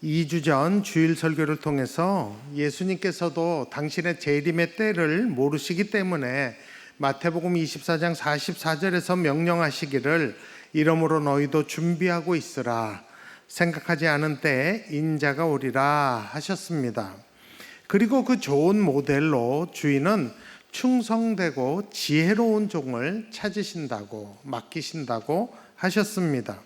2주 전 주일 설교를 통해서 예수님께서도 당신의 재림의 때를 모르시기 때문에 마태복음 24장 44절에서 명령하시기를 이러므로 너희도 준비하고 있으라, 생각하지 않은 때에 인자가 오리라 하셨습니다. 그리고 그 좋은 모델로 주인은 충성되고 지혜로운 종을 찾으신다고, 맡기신다고 하셨습니다.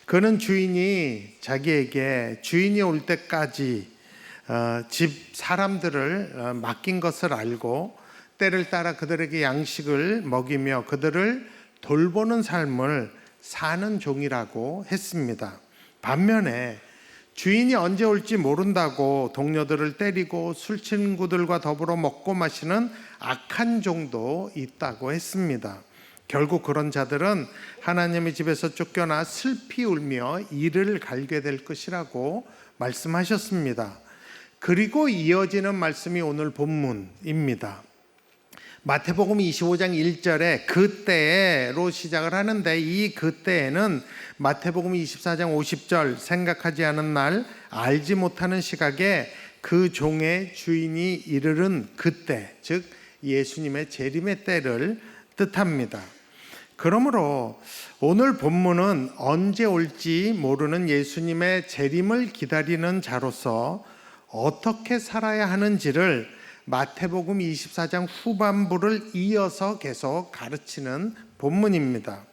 그는 주인이 자기에게 주인이 올 때까지 집 사람들을 맡긴 것을 알고 때를 따라 그들에게 양식을 먹이며 그들을 돌보는 삶을 사는 종이라고 했습니다. 반면에 주인이 언제 올지 모른다고 동료들을 때리고 술 친구들과 더불어 먹고 마시는 악한 종도 있다고 했습니다. 결국 그런 자들은 하나님의 집에서 쫓겨나 슬피 울며 이를 갈게 될 것이라고 말씀하셨습니다. 그리고 이어지는 말씀이 오늘 본문입니다. 마태복음 25장 1절에 그때로 시작을 하는데, 이 그때에는 마태복음 24장 50절 생각하지 않은 날, 알지 못하는 시각에 그 종의 주인이 이르는 그때, 즉 예수님의 재림의 때를 뜻합니다. 그러므로 오늘 본문은 언제 올지 모르는 예수님의 재림을 기다리는 자로서 어떻게 살아야 하는지를 마태복음 24장 후반부를 이어서 계속 가르치는 본문입니다.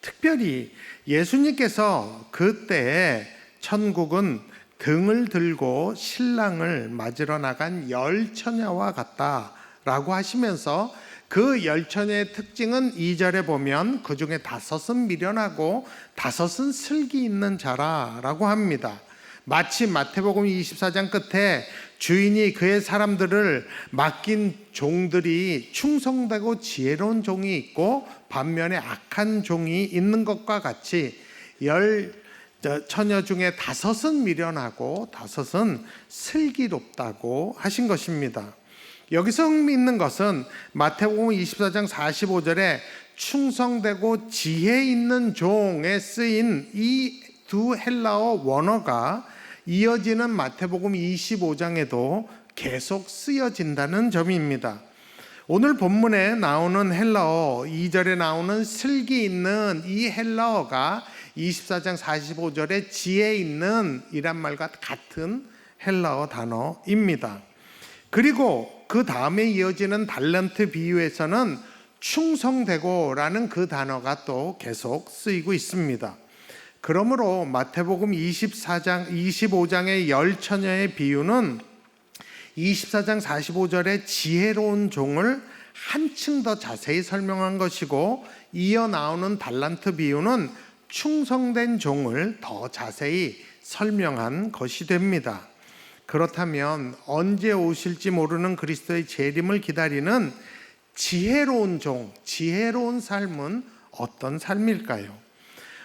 특별히 예수님께서 그때에 천국은 등을 들고 신랑을 맞으러 나간 열 처녀와 같다라고 하시면서 그 열 처녀의 특징은 2절에 보면 그 중에 5은 미련하고 5은 슬기 있는 자라라고 합니다. 마치 마태복음 24장 끝에 주인이 그의 사람들을 맡긴 종들이 충성되고 지혜로운 종이 있고 반면에 악한 종이 있는 것과 같이 열 처녀 중에 5은 미련하고 5은 슬기롭다고 하신 것입니다. 여기서 흥미있는 것은 마태복음 24장 45절에 충성되고 지혜 있는 종에 쓰인 이 두 헬라어 원어가 이어지는 마태복음 25장에도 계속 쓰여진다는 점입니다. 오늘 본문에 나오는 헬라어, 2절에 나오는 슬기 있는 이 헬라어가 24장 45절에 지혜 있는 이란 말과 같은 헬라어 단어입니다. 그리고 그 다음에 이어지는 달란트 비유에서는 충성되고 라는 그 단어가 또 계속 쓰이고 있습니다. 그러므로 마태복음 25장의 열 처녀의 비유는 24장 45절의 지혜로운 종을 한층 더 자세히 설명한 것이고, 이어 나오는 달란트 비유는 충성된 종을 더 자세히 설명한 것이 됩니다. 그렇다면 언제 오실지 모르는 그리스도의 재림을 기다리는 지혜로운 종, 지혜로운 삶은 어떤 삶일까요?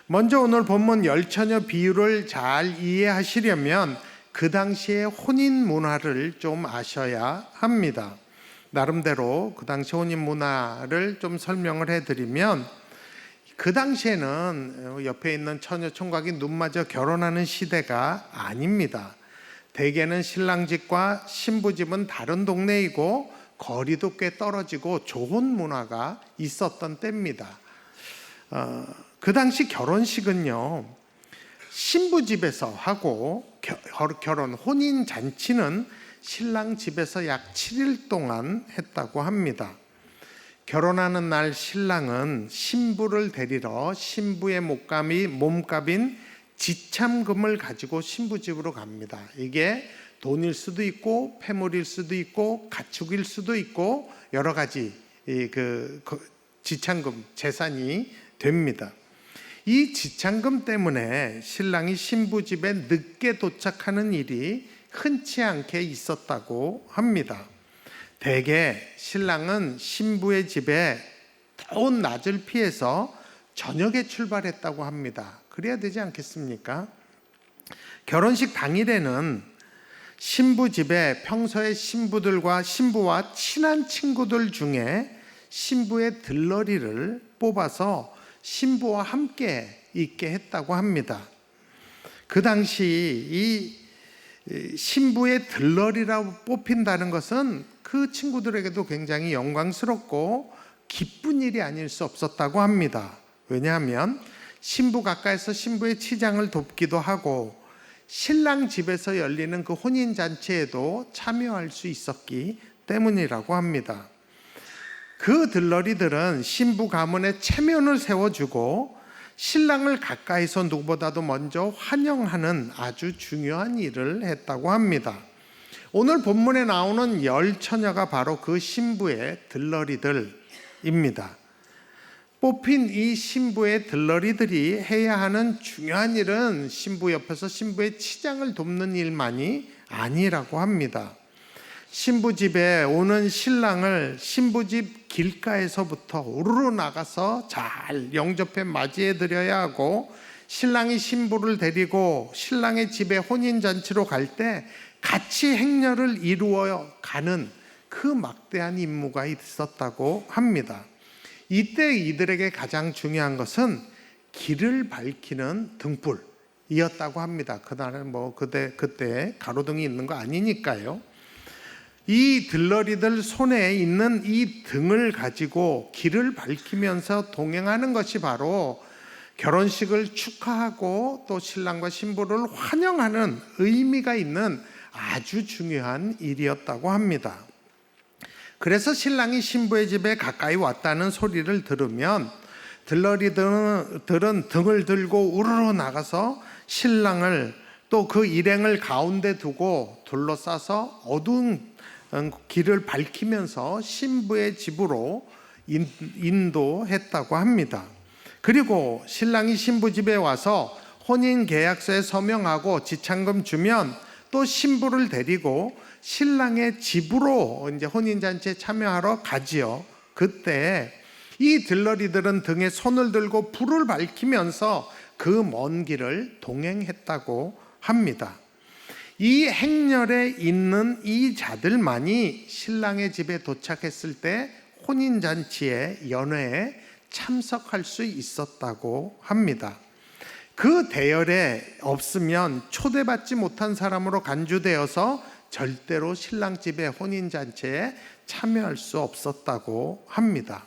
먼저 오늘 본문 열처녀 비유를 잘 이해하시려면 그 당시의 혼인 문화를 좀 아셔야 합니다. 나름대로 그 당시 혼인 문화를 좀 설명을 해드리면, 그 당시에는 옆에 있는 처녀 총각이 눈 맞아 결혼하는 시대가 아닙니다. 대개는 신랑집과 신부집은 다른 동네이고 거리도 꽤 떨어지고 좋은 문화가 있었던 때입니다. 그 당시 결혼식은요, 신부집에서 하고 결혼 혼인 잔치는 신랑 집에서 약 7일 동안 했다고 합니다. 결혼하는 날 신랑은 신부를 데리러 신부의 몸값인 지참금을 가지고 신부집으로 갑니다. 이게 돈일 수도 있고 폐물일 수도 있고 가축일 수도 있고 여러 가지 지참금, 재산이 됩니다. 이 지참금 때문에 신랑이 신부집에 늦게 도착하는 일이 흔치 않게 있었다고 합니다. 대개 신랑은 신부의 집에 더운 낮을 피해서 저녁에 출발했다고 합니다. 그래야 되지 않겠습니까? 결혼식 당일에는 신부 집에 평소에 신부와 친한 친구들 중에 신부의 들러리를 뽑아서 신부와 함께 있게 했다고 합니다. 그 당시 이 신부의 들러리라고 뽑힌다는 것은 그 친구들에게도 굉장히 영광스럽고 기쁜 일이 아닐 수 없었다고 합니다. 왜냐하면 신부 가까이서 신부의 치장을 돕기도 하고 신랑 집에서 열리는 그 혼인잔치에도 참여할 수 있었기 때문이라고 합니다. 그 들러리들은 신부 가문의 체면을 세워주고 신랑을 가까이서 누구보다도 먼저 환영하는 아주 중요한 일을 했다고 합니다. 오늘 본문에 나오는 10처녀가 바로 그 신부의 들러리들입니다. 뽑힌 이 신부의 들러리들이 해야 하는 중요한 일은 신부 옆에서 신부의 치장을 돕는 일만이 아니라고 합니다. 신부 집에 오는 신랑을 신부 집 길가에서부터 우르르 나가서 잘 영접해 맞이해 드려야 하고, 신랑이 신부를 데리고 신랑의 집에 혼인잔치로 갈 때 같이 행렬을 이루어 가는 그 막대한 임무가 있었다고 합니다. 이때 이들에게 가장 중요한 것은 길을 밝히는 등불이었다고 합니다. 그날은 그때 가로등이 있는 거 아니니까요. 이 들러리들 손에 있는 이 등을 가지고 길을 밝히면서 동행하는 것이 바로 결혼식을 축하하고 또 신랑과 신부를 환영하는 의미가 있는 아주 중요한 일이었다고 합니다. 그래서 신랑이 신부의 집에 가까이 왔다는 소리를 들으면 들러리들은 등을 들고 우르르 나가서 신랑을 또 그 일행을 가운데 두고 둘러싸서 어두운 길을 밝히면서 신부의 집으로 인도했다고 합니다. 그리고 신랑이 신부 집에 와서 혼인 계약서에 서명하고 지참금 주면 또 신부를 데리고 신랑의 집으로 이제 혼인잔치에 참여하러 가지요. 그때 이 들러리들은 등에 손을 들고 불을 밝히면서 그 먼 길을 동행했다고 합니다. 이 행렬에 있는 이 자들만이 신랑의 집에 도착했을 때 혼인잔치의 연회에 참석할 수 있었다고 합니다. 그 대열에 없으면 초대받지 못한 사람으로 간주되어서 절대로 신랑 집의 혼인잔치에 참여할 수 없었다고 합니다.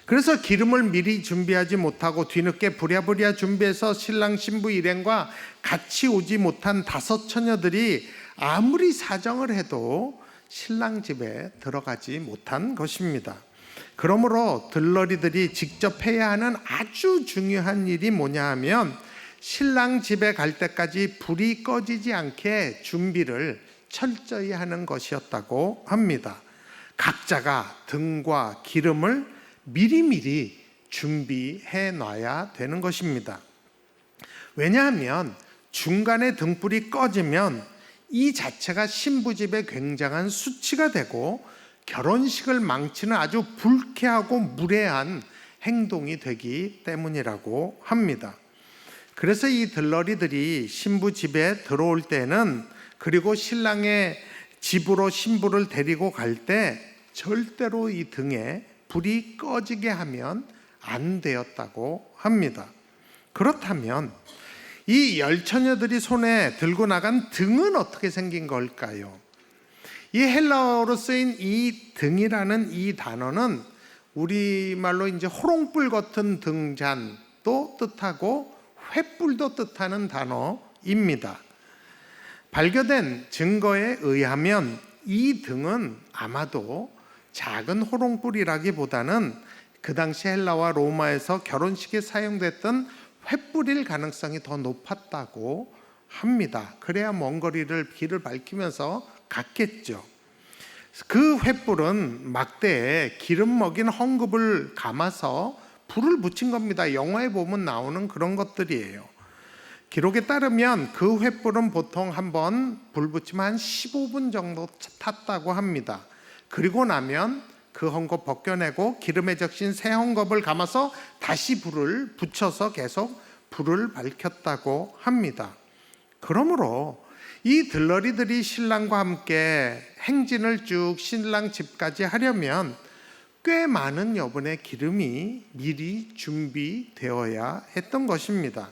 그래서 기름을 미리 준비하지 못하고 뒤늦게 부랴부랴 준비해서 신랑 신부 일행과 같이 오지 못한 5처녀들이 아무리 사정을 해도 신랑 집에 들어가지 못한 것입니다. 그러므로 들러리들이 직접 해야 하는 아주 중요한 일이 뭐냐 하면 신랑 집에 갈 때까지 불이 꺼지지 않게 준비를 철저히 하는 것이었다고 합니다. 각자가 등과 기름을 미리미리 준비해 놔야 되는 것입니다. 왜냐하면 중간에 등불이 꺼지면 이 자체가 신부집에 굉장한 수치가 되고 결혼식을 망치는 아주 불쾌하고 무례한 행동이 되기 때문이라고 합니다. 그래서 이 들러리들이 신부집에 들어올 때는, 그리고 신랑의 집으로 신부를 데리고 갈 때 절대로 이 등에 불이 꺼지게 하면 안 되었다고 합니다. 그렇다면 이 10처녀들이 손에 들고 나간 등은 어떻게 생긴 걸까요? 이 헬라어로 쓰인 이 등이라는 이 단어는 우리말로 이제 호롱불 같은 등잔도 뜻하고 횃불도 뜻하는 단어입니다. 발견된 증거에 의하면 이 등은 아마도 작은 호롱불이라기보다는 그 당시 헬라와 로마에서 결혼식에 사용됐던 횃불일 가능성이 더 높았다고 합니다. 그래야 먼 거리를 길을 밝히면서 갔겠죠. 그 횃불은 막대에 기름 먹인 헝겊을 감아서 불을 붙인 겁니다. 영화에 보면 나오는 그런 것들이에요. 기록에 따르면 그 횃불은 보통 한번 불 붙이면 한 15분 정도 탔다고 합니다. 그리고 나면 그 헝겊 벗겨내고 기름에 적신 새 헝겊을 감아서 다시 불을 붙여서 계속 불을 밝혔다고 합니다. 그러므로 이 들러리들이 신랑과 함께 행진을 쭉 신랑 집까지 하려면 꽤 많은 여분의 기름이 미리 준비되어야 했던 것입니다.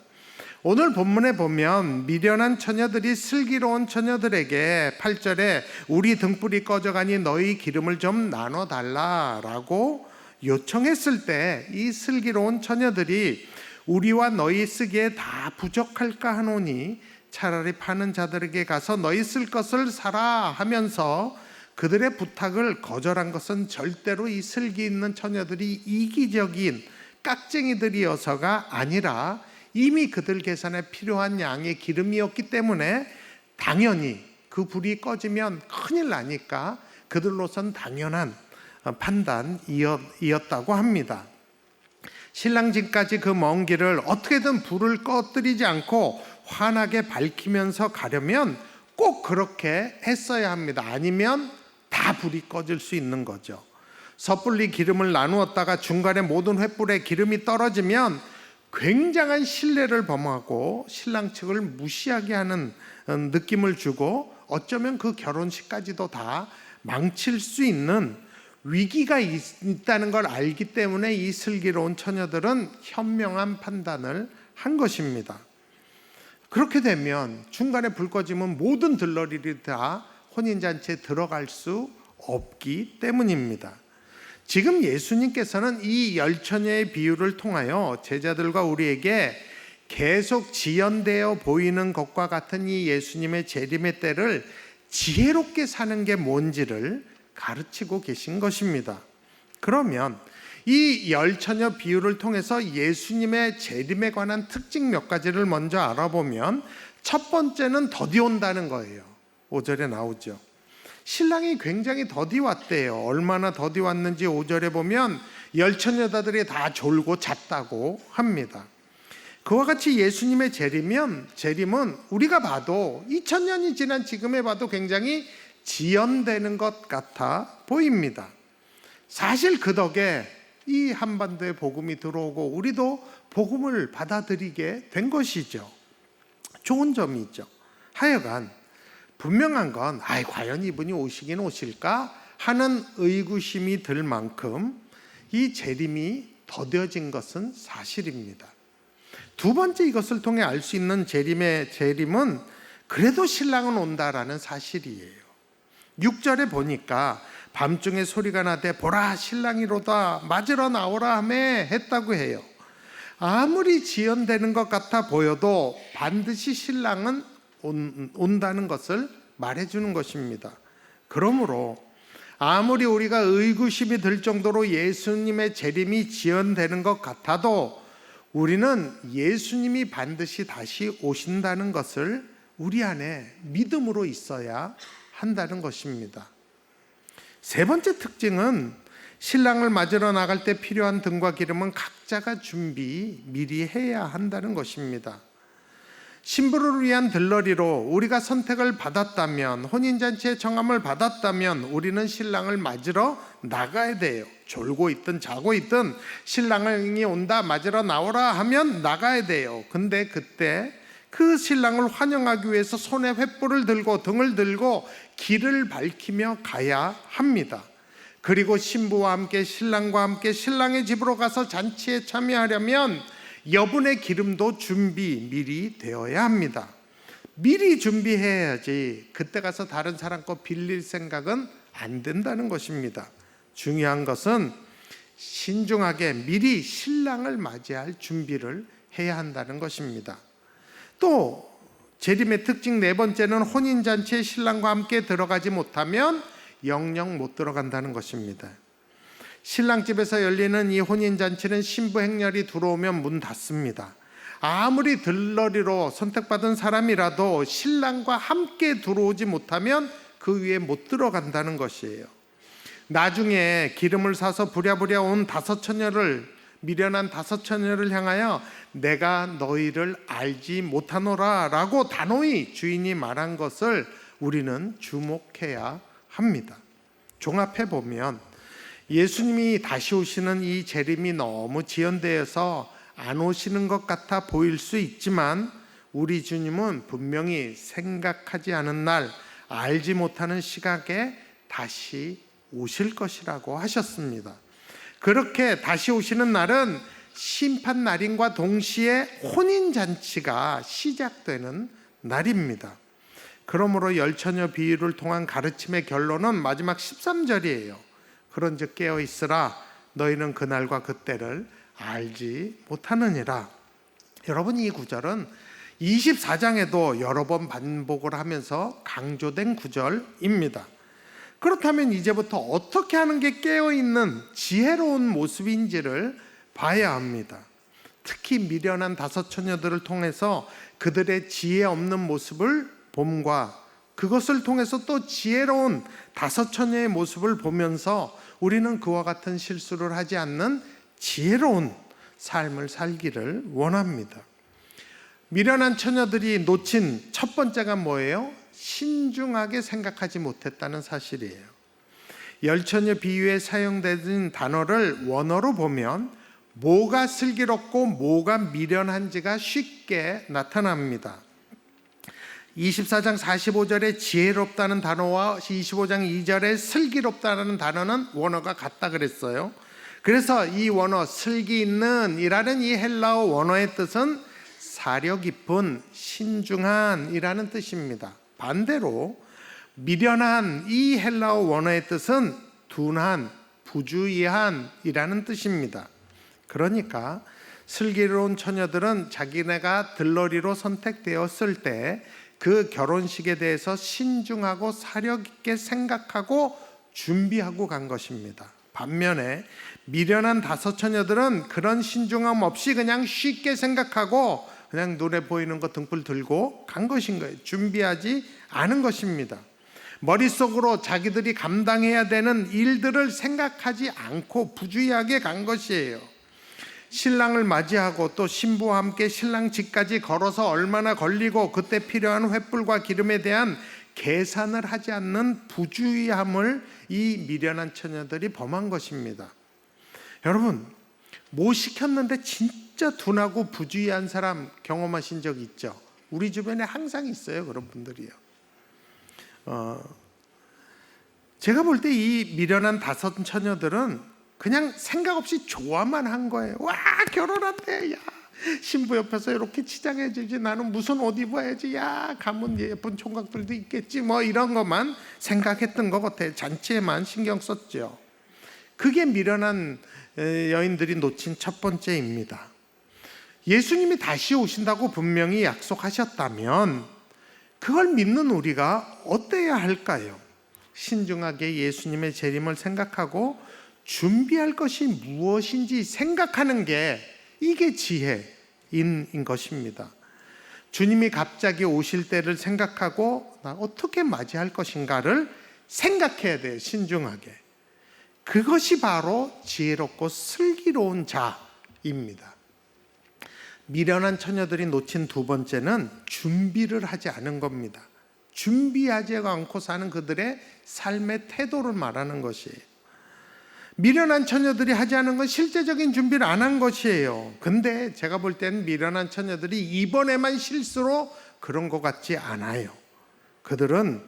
오늘 본문에 보면 미련한 처녀들이 슬기로운 처녀들에게 8절에 우리 등불이 꺼져가니 너희 기름을 좀 나눠달라라고 요청했을 때 이 슬기로운 처녀들이 우리와 너희 쓰기에 다 부족할까 하노니 차라리 파는 자들에게 가서 너희 쓸 것을 사라 하면서 그들의 부탁을 거절한 것은 절대로 이 슬기 있는 처녀들이 이기적인 깍쟁이들이어서가 아니라 이미 그들 계산에 필요한 양의 기름이었기 때문에 당연히 그 불이 꺼지면 큰일 나니까 그들로선 당연한 판단이었다고 합니다. 신랑 집까지 그 먼 길을 어떻게든 불을 꺼뜨리지 않고 환하게 밝히면서 가려면 꼭 그렇게 했어야 합니다. 아니면 다 불이 꺼질 수 있는 거죠. 섣불리 기름을 나누었다가 중간에 모든 횃불에 기름이 떨어지면 굉장한 신뢰를 범하고 신랑 측을 무시하게 하는 느낌을 주고 어쩌면 그 결혼식까지도 다 망칠 수 있는 위기가 있다는 걸 알기 때문에 이 슬기로운 처녀들은 현명한 판단을 한 것입니다. 그렇게 되면 중간에 불 꺼지면 모든 들러리들이 다 혼인잔치에 들어갈 수 없기 때문입니다. 지금 예수님께서는 이 열처녀의 비유를 통하여 제자들과 우리에게 계속 지연되어 보이는 것과 같은 이 예수님의 재림의 때를 지혜롭게 사는 게 뭔지를 가르치고 계신 것입니다. 그러면 이 열처녀 비유를 통해서 예수님의 재림에 관한 특징 몇 가지를 먼저 알아보면 첫 번째는 더디 온다는 거예요. 5절에 나오죠. 신랑이 굉장히 더디 왔대요. 얼마나 더디 왔는지 5절에 보면 열처녀들이 다 졸고 잤다고 합니다. 그와 같이 예수님의 재림은 우리가 봐도 2000년이 지난 지금에 봐도 굉장히 지연되는 것 같아 보입니다. 사실 그 덕에 이 한반도에 복음이 들어오고 우리도 복음을 받아들이게 된 것이죠. 좋은 점이 있죠. 하여간 분명한 건 과연 이분이 오시긴 오실까 하는 의구심이 들 만큼 이 재림이 더뎌진 것은 사실입니다. 두 번째 이것을 통해 알 수 있는 재림은 그래도 신랑은 온다라는 사실이에요. 6절에 보니까 밤중에 소리가 나되 보라 신랑이로다 맞으러 나오라 하며 했다고 해요. 아무리 지연되는 것 같아 보여도 반드시 신랑은 온다는 것을 말해주는 것입니다. 그러므로 아무리 우리가 의구심이 들 정도로 예수님의 재림이 지연되는 것 같아도 우리는 예수님이 반드시 다시 오신다는 것을 우리 안에 믿음으로 있어야 한다는 것입니다. 세 번째 특징은 신랑을 맞으러 나갈 때 필요한 등과 기름은 각자가 미리 해야 한다는 것입니다. 신부를 위한 들러리로 우리가 선택을 받았다면, 혼인잔치의 청함을 받았다면 우리는 신랑을 맞으러 나가야 돼요. 졸고 있든 자고 있든 신랑이 온다 맞으러 나오라 하면 나가야 돼요. 근데 그때 그 신랑을 환영하기 위해서 손에 횃불을 들고 등을 들고 길을 밝히며 가야 합니다. 그리고 신부와 함께 신랑과 함께 신랑의 집으로 가서 잔치에 참여하려면 여분의 기름도 미리 되어야 합니다. 미리 준비해야지 그때 가서 다른 사람 거 빌릴 생각은 안 된다는 것입니다. 중요한 것은 신중하게 미리 신랑을 맞이할 준비를 해야 한다는 것입니다. 또 재림의 특징 네 번째는 혼인잔치에 신랑과 함께 들어가지 못하면 영영 못 들어간다는 것입니다. 신랑집에서 열리는 이 혼인잔치는 신부 행렬이 들어오면 문 닫습니다. 아무리 들러리로 선택받은 사람이라도 신랑과 함께 들어오지 못하면 그 위에 못 들어간다는 것이에요. 나중에 기름을 사서 부랴부랴 온 미련한 다섯 처녀를 향하여 내가 너희를 알지 못하노라 라고 단호히 주인이 말한 것을 우리는 주목해야 합니다. 종합해보면 예수님이 다시 오시는 이 재림이 너무 지연되어서 안 오시는 것 같아 보일 수 있지만 우리 주님은 분명히 생각하지 않은 날, 알지 못하는 시각에 다시 오실 것이라고 하셨습니다. 그렇게 다시 오시는 날은 심판 날인과 동시에 혼인잔치가 시작되는 날입니다. 그러므로 열처녀 비유를 통한 가르침의 결론은 마지막 13절이에요. 그런즉 깨어 있으라. 너희는 그날과 그때를 알지 못하느니라. 여러분, 이 구절은 24장에도 여러 번 반복을 하면서 강조된 구절입니다. 그렇다면 이제부터 어떻게 하는 게 깨어있는 지혜로운 모습인지를 봐야 합니다. 특히 미련한 다섯 처녀들을 통해서 그들의 지혜 없는 모습을 봄과 그것을 통해서 또 지혜로운 다섯 처녀의 모습을 보면서 우리는 그와 같은 실수를 하지 않는 지혜로운 삶을 살기를 원합니다. 미련한 처녀들이 놓친 첫 번째가 뭐예요? 신중하게 생각하지 못했다는 사실이에요. 열처녀 비유에 사용된 단어를 원어로 보면 뭐가 슬기롭고 뭐가 미련한지가 쉽게 나타납니다. 24장 45절에 지혜롭다는 단어와 25장 2절에 슬기롭다는 단어는 원어가 같다 그랬어요. 그래서 이 원어 슬기 있는 이라는 이 헬라어 원어의 뜻은 사려 깊은, 신중한 이라는 뜻입니다. 반대로 미련한 이 헬라어 원어의 뜻은 둔한, 부주의한 이라는 뜻입니다. 그러니까 슬기로운 처녀들은 자기네가 들러리로 선택되었을 때 그 결혼식에 대해서 신중하고 사려 깊게 생각하고 준비하고 간 것입니다. 반면에 미련한 다섯 처녀들은 그런 신중함 없이 그냥 쉽게 생각하고 그냥 눈에 보이는 거 등불 들고 간 것인 거예요. 준비하지 않은 것입니다. 머릿속으로 자기들이 감당해야 되는 일들을 생각하지 않고 부주의하게 간 것이에요. 신랑을 맞이하고 또 신부와 함께 신랑 집까지 걸어서 얼마나 걸리고 그때 필요한 횃불과 기름에 대한 계산을 하지 않는 부주의함을 이 미련한 처녀들이 범한 것입니다. 여러분, 뭐 시켰는데 진짜 둔하고 부주의한 사람 경험하신 적 있죠? 우리 주변에 항상 있어요, 그런 분들이요. 제가 볼 때 이 미련한 다섯 처녀들은 그냥 생각 없이 좋아만 한 거예요. 와, 결혼한대. 야, 신부 옆에서 이렇게 치장해 주지. 나는 무슨 옷 입어야지. 야, 가면 예쁜 총각들도 있겠지. 뭐 이런 것만 생각했던 것 같아요. 잔치에만 신경 썼죠. 그게 미련한 여인들이 놓친 첫 번째입니다. 예수님이 다시 오신다고 분명히 약속하셨다면 그걸 믿는 우리가 어때야 할까요? 신중하게 예수님의 재림을 생각하고 준비할 것이 무엇인지 생각하는 게 이게 지혜인 것입니다. 주님이 갑자기 오실 때를 생각하고 나 어떻게 맞이할 것인가를 생각해야 돼요. 신중하게. 그것이 바로 지혜롭고 슬기로운 자입니다. 미련한 처녀들이 놓친 두 번째는 준비를 하지 않은 겁니다. 준비하지 않고 사는 그들의 삶의 태도를 말하는 것이에요. 미련한 처녀들이 하지 않은 건 실제적인 준비를 안 한 것이에요. 근데 제가 볼 때는 미련한 처녀들이 이번에만 실수로 그런 것 같지 않아요. 그들은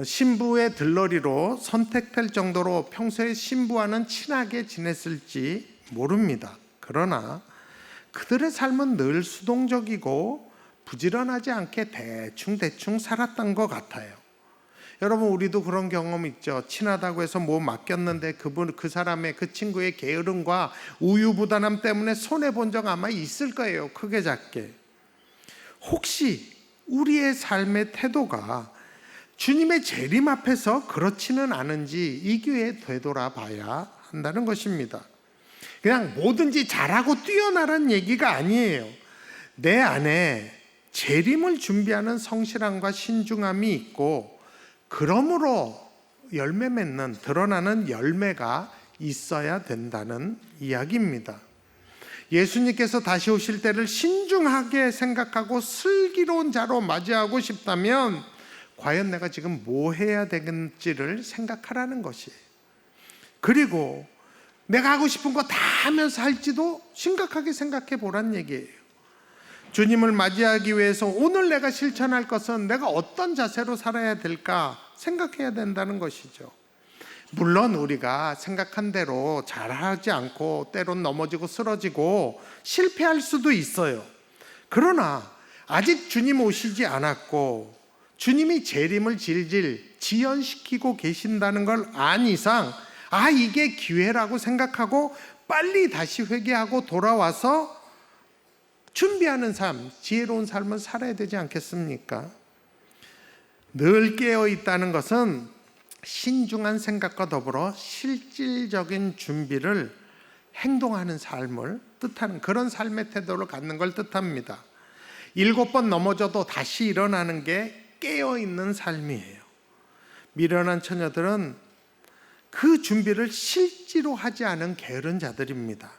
신부의 들러리로 선택될 정도로 평소에 신부와는 친하게 지냈을지 모릅니다. 그러나 그들의 삶은 늘 수동적이고 부지런하지 않게 대충 살았던 것 같아요. 여러분, 우리도 그런 경험 있죠. 친하다고 해서 뭐 맡겼는데 그 사람의 그 친구의 게으름과 우유부단함 때문에 손해본 적 아마 있을 거예요. 크게 작게. 혹시 우리의 삶의 태도가 주님의 재림 앞에서 그렇지는 않은지 이 기회에 되돌아봐야 한다는 것입니다. 그냥 뭐든지 잘하고 뛰어나란 얘기가 아니에요. 내 안에 재림을 준비하는 성실함과 신중함이 있고 그러므로 열매 맺는 드러나는 열매가 있어야 된다는 이야기입니다. 예수님께서 다시 오실 때를 신중하게 생각하고 슬기로운 자로 맞이하고 싶다면 과연 내가 지금 뭐 해야 되는지를 생각하라는 것이에요. 그리고 내가 하고 싶은 거 다 하면서 할지도 심각하게 생각해 보란 얘기예요. 주님을 맞이하기 위해서 오늘 내가 실천할 것은 내가 어떤 자세로 살아야 될까 생각해야 된다는 것이죠. 물론 우리가 생각한 대로 잘하지 않고 때론 넘어지고 쓰러지고 실패할 수도 있어요. 그러나 아직 주님 오시지 않았고 주님이 재림을 질질 지연시키고 계신다는 걸 안 이상 이게 기회라고 생각하고 빨리 다시 회개하고 돌아와서 준비하는 삶, 지혜로운 삶을 살아야 되지 않겠습니까? 늘 깨어 있다는 것은 신중한 생각과 더불어 실질적인 준비를 행동하는 삶을 뜻하는 그런 삶의 태도를 갖는 걸 뜻합니다. 7번 넘어져도 다시 일어나는 게 깨어있는 삶이에요. 미련한 처녀들은 그 준비를 실제로 하지 않은 게으른 자들입니다.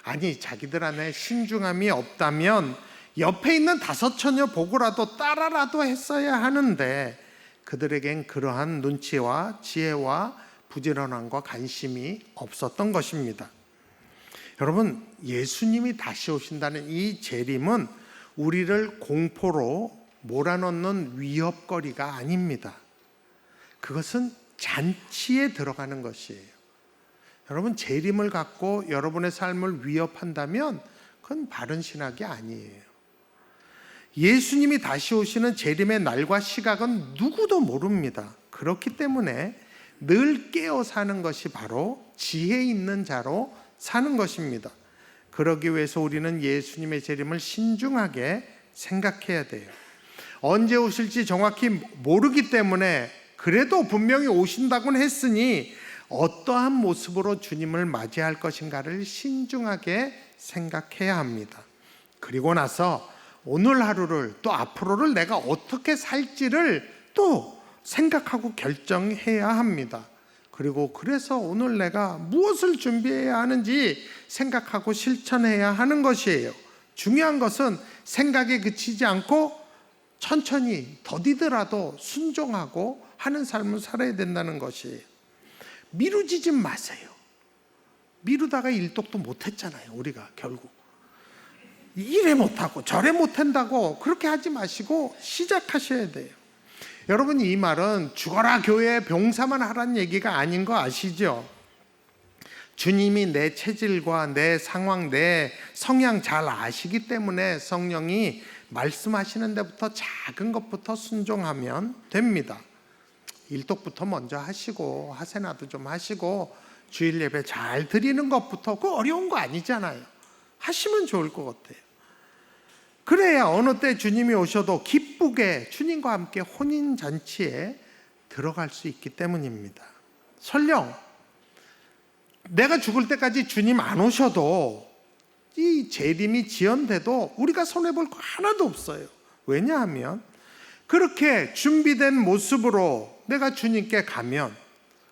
아니, 자기들 안에 신중함이 없다면 옆에 있는 5 처녀 보고라도 따라라도 했어야 하는데 그들에겐 그러한 눈치와 지혜와 부지런함과 관심이 없었던 것입니다. 여러분, 예수님이 다시 오신다는 이 재림은 우리를 공포로 몰아넣는 위협거리가 아닙니다. 그것은 잔치에 들어가는 것이에요. 여러분, 재림을 갖고 여러분의 삶을 위협한다면 그건 바른 신학이 아니에요. 예수님이 다시 오시는 재림의 날과 시각은 누구도 모릅니다. 그렇기 때문에 늘 깨어 사는 것이 바로 지혜 있는 자로 사는 것입니다. 그러기 위해서 우리는 예수님의 재림을 신중하게 생각해야 돼요. 언제 오실지 정확히 모르기 때문에 그래도 분명히 오신다고는 했으니 어떠한 모습으로 주님을 맞이할 것인가를 신중하게 생각해야 합니다. 그리고 나서 오늘 하루를 또 앞으로를 내가 어떻게 살지를 또 생각하고 결정해야 합니다. 그리고 그래서 오늘 내가 무엇을 준비해야 하는지 생각하고 실천해야 하는 것이에요. 중요한 것은 생각에 그치지 않고 천천히 더디더라도 순종하고 하는 삶을 살아야 된다는 것이에요. 미루지 마세요. 미루다가 일독도 못했잖아요. 우리가 결국 이래 못하고 저래 못한다고 그렇게 하지 마시고 시작하셔야 돼요. 여러분, 이 말은 죽어라 교회 병사만 하라는 얘기가 아닌 거 아시죠? 주님이 내 체질과 내 상황, 내 성향 잘 아시기 때문에 성령이 말씀하시는 데부터 작은 것부터 순종하면 됩니다. 일독부터 먼저 하시고 하세나도 좀 하시고 주일 예배 잘 드리는 것부터, 그 어려운 거 아니잖아요. 하시면 좋을 것 같아요. 그래야 어느 때 주님이 오셔도 기쁘게 주님과 함께 혼인잔치에 들어갈 수 있기 때문입니다. 설령 내가 죽을 때까지 주님 안 오셔도 이 재림이 지연돼도 우리가 손해볼 거 하나도 없어요. 왜냐하면 그렇게 준비된 모습으로 내가 주님께 가면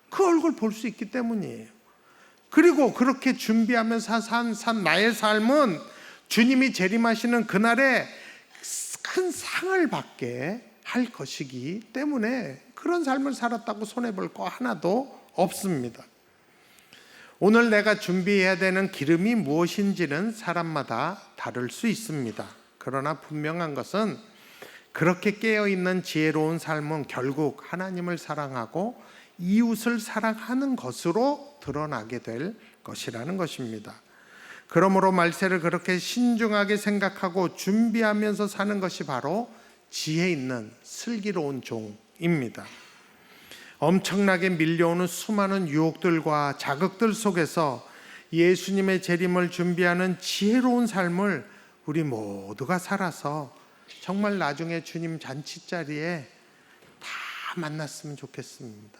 그 얼굴 볼 수 있기 때문이에요. 그리고 그렇게 준비하면서 산 나의 삶은 주님이 재림하시는 그날에 큰 상을 받게 할 것이기 때문에 그런 삶을 살았다고 손해볼 거 하나도 없습니다. 오늘 내가 준비해야 되는 기름이 무엇인지는 사람마다 다를 수 있습니다. 그러나 분명한 것은 그렇게 깨어있는 지혜로운 삶은 결국 하나님을 사랑하고 이웃을 사랑하는 것으로 드러나게 될 것이라는 것입니다. 그러므로 말세를 그렇게 신중하게 생각하고 준비하면서 사는 것이 바로 지혜 있는 슬기로운 종입니다. 엄청나게 밀려오는 수많은 유혹들과 자극들 속에서 예수님의 재림을 준비하는 지혜로운 삶을 우리 모두가 살아서 정말 나중에 주님 잔치 자리에 다 만났으면 좋겠습니다.